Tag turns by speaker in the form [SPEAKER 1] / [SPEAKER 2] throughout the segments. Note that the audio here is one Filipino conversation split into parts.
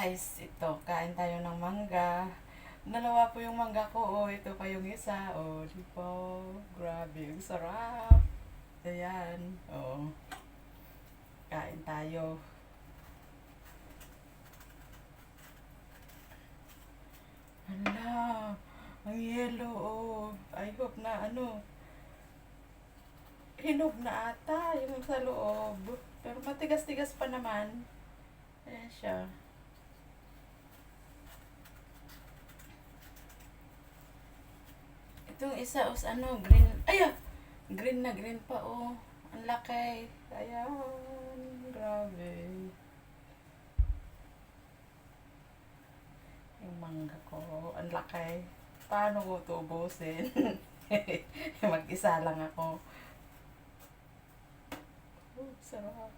[SPEAKER 1] Guys, ito, kain tayo ng mangga. Dalawa po yung mangga ko, oh. Ito pa yung isa, oh. Di ba? Grabe, ang sarap. Ayan, oh. Kain tayo. Hala, ang yellow, oh. I hope na, hinog na ata yung sa loob. Pero matigas-tigas pa naman. Ayan siya. Itong isa, green. Ayan! Green na green pa, oh. Ang laki. Ayan. Grabe. Yung mangga ko. Ang laki. Paano ko ito ubusin? Mag-isa lang ako. Sarap.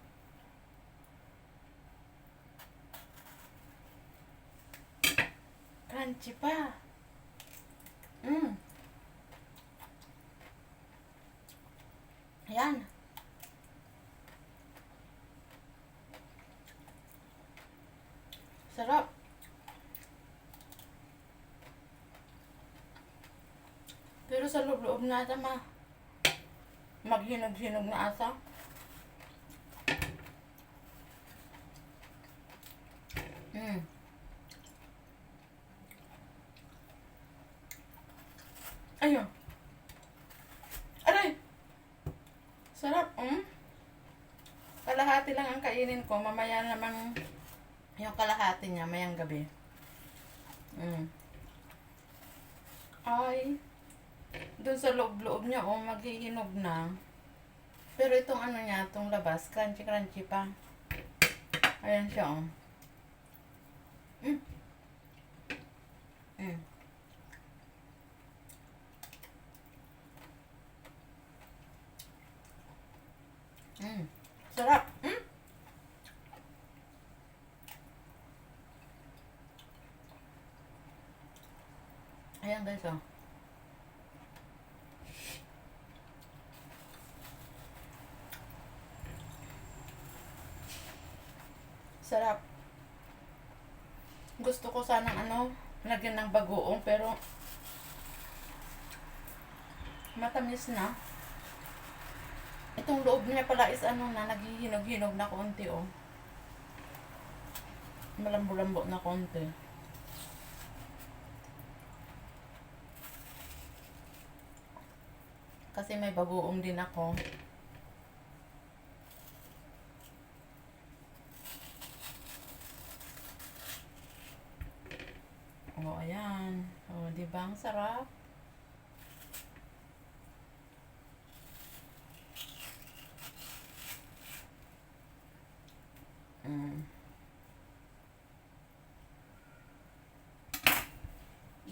[SPEAKER 1] Crunchy pa. Mm. Ayan. Sarap. Pero sa loob-loob na ata maghinog-hinog na ata. Mm. Ayun. Aray! Sarap, Kalahati lang ang kainin ko. Mamaya namang yung kalahati niya, mayang gabi. Ay, dun sa loob-loob niya, maghihinog na. Pero itong niya, itong labas, crunchy-crunchy pa. Ayan siya, Mm. Mm. Sarap. Ayan guys, Sarap. Gusto ko sanang lagyan ng bagoong pero matamis na. Itong loob niya pala is naghihinog-hinog na konti, Malambo-lambo na konti. Kasi may bagoong din ako. Ayan. Di ba ang sarap?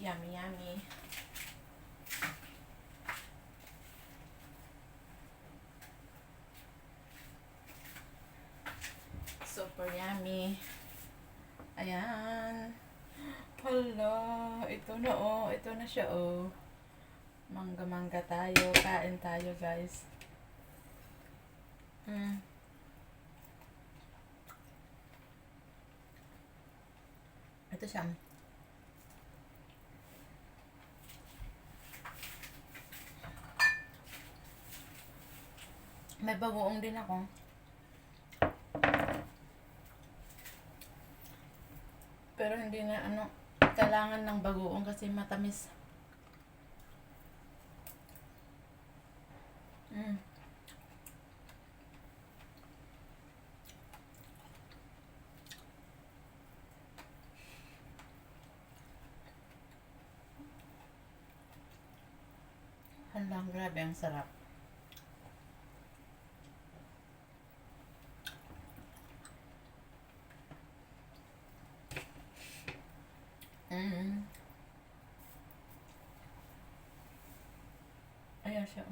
[SPEAKER 1] Yummy, yummy. Super yummy. Ayan. Hala, ito na, Ito na siya, Mangga-mangga tayo. Kain tayo, guys. Ito siya. May bagoong din ako. Pero hindi na kailangan ng bagoong kasi matamis. Hala, grabe ang sarap. Ayan siya.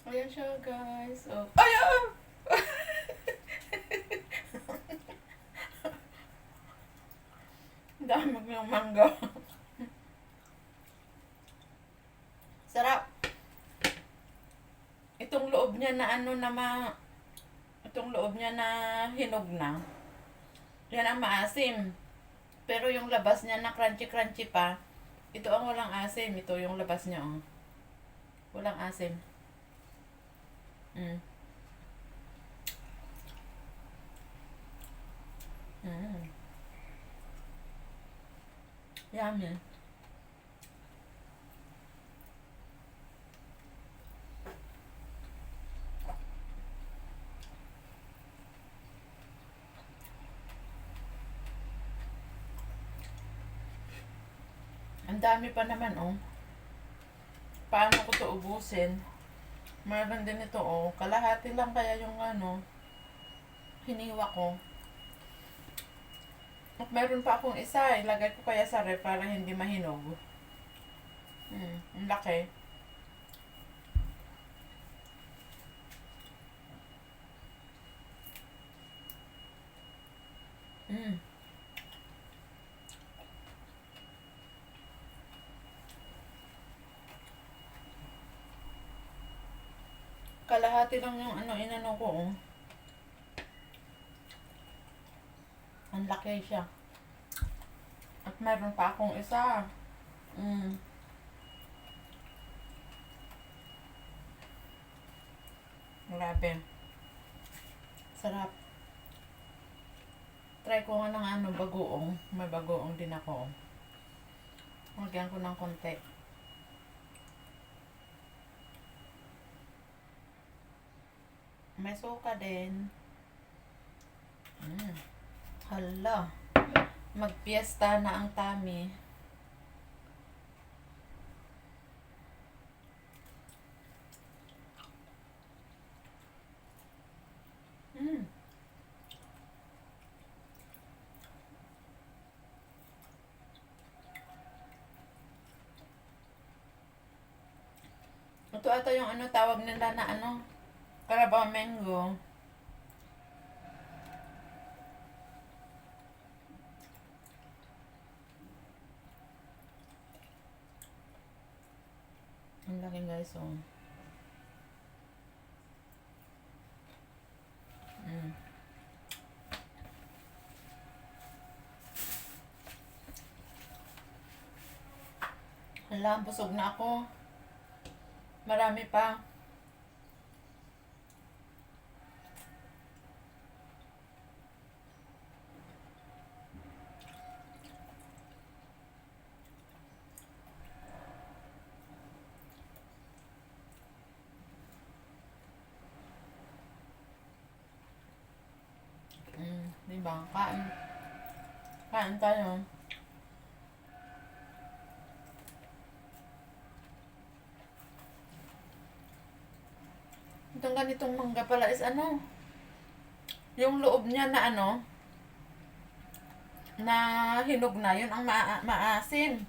[SPEAKER 1] Ayan siya, guys. Ay! ng mangga. Sarap. Itong loob niya na ano na itong loob niya na hinog na. Yan ang maasim. Pero yung labas niya na crunchy-crunchy pa, ito ang walang asim. Ito yung labas niya, oh. Walang asim. Mm. Mm. Yummy. Ang dami pa naman, oh. Paano ko to ubusin? Meron din ito, oh. Kalahati lang kaya yung ano, hiniwa ko. At meron pa akong isa, ilagay ko kaya sa ref para hindi mahinog. Ang laki. Mm. Kalahati lang yung ano, inano ko, oh. Ang laki siya. At meron pa akong isa. Grabe. Sarap. Try ko nga ng ano, bagoong. May bagoong din ako. Lagyan ko ng konti. May suka din. Hala. Magpiesta na ang tummy. Ito ata yung ano tawag nila na ano, Carabao mango. Ang laki guys, oh. Hala, busog na ako. Marami pa. Diba? Kain. Kain tayo. Itong ganitong mangga pala is ano, yung loob niya na ano, na hinog na, yun ang maasim.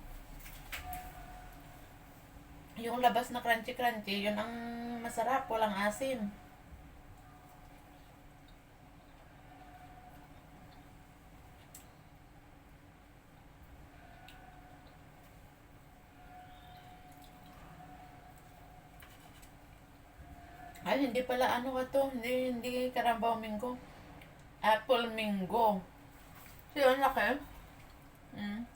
[SPEAKER 1] Yung labas na crunchy-crunchy, yun ang masarap, walang asim. Ay, hindi pala ano ka to, hindi Carabao mango. Apple mango. So, yun laki. Mm.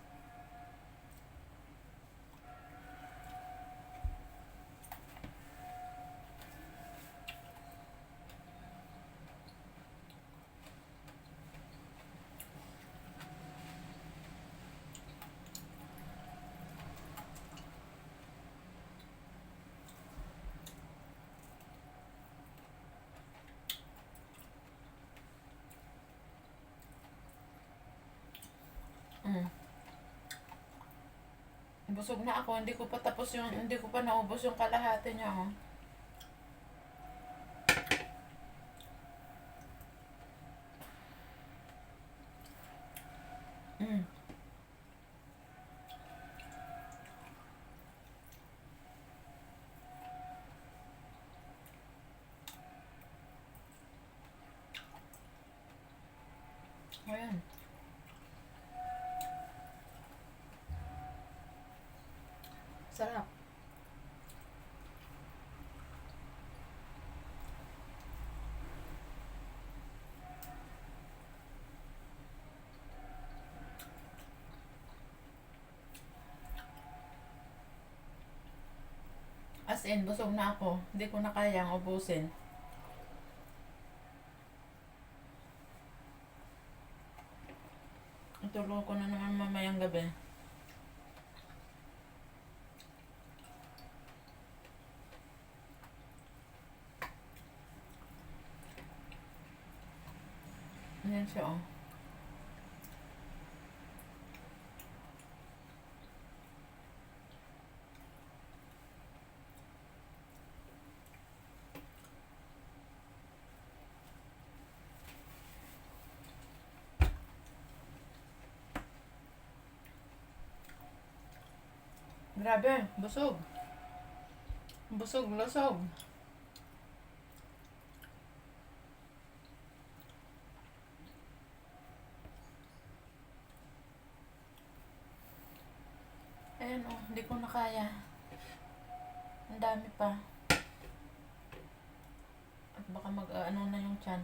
[SPEAKER 1] Busog na ako, hindi ko pa naubos yung kalahati niya, oh. Ayan. Sarap. As in, busog na ako. Hindi ko na kayang ubusin. Itulog ko na naman mamayang gabi. Ayan siya, oh. Grabe, busog. Busog, lusog. Ayan, oh, hindi ko na kaya. Ang dami pa. At baka mag-ano na yung tiyan.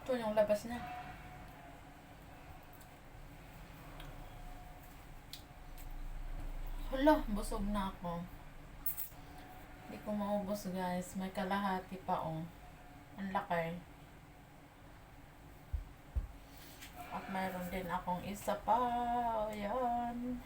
[SPEAKER 1] Ito yung labas na. Hala, busog na ako. Hindi ko maubos, guys. May kalahati pa, oh. Ang laki. At mayroon din akong isa pa. Ayan.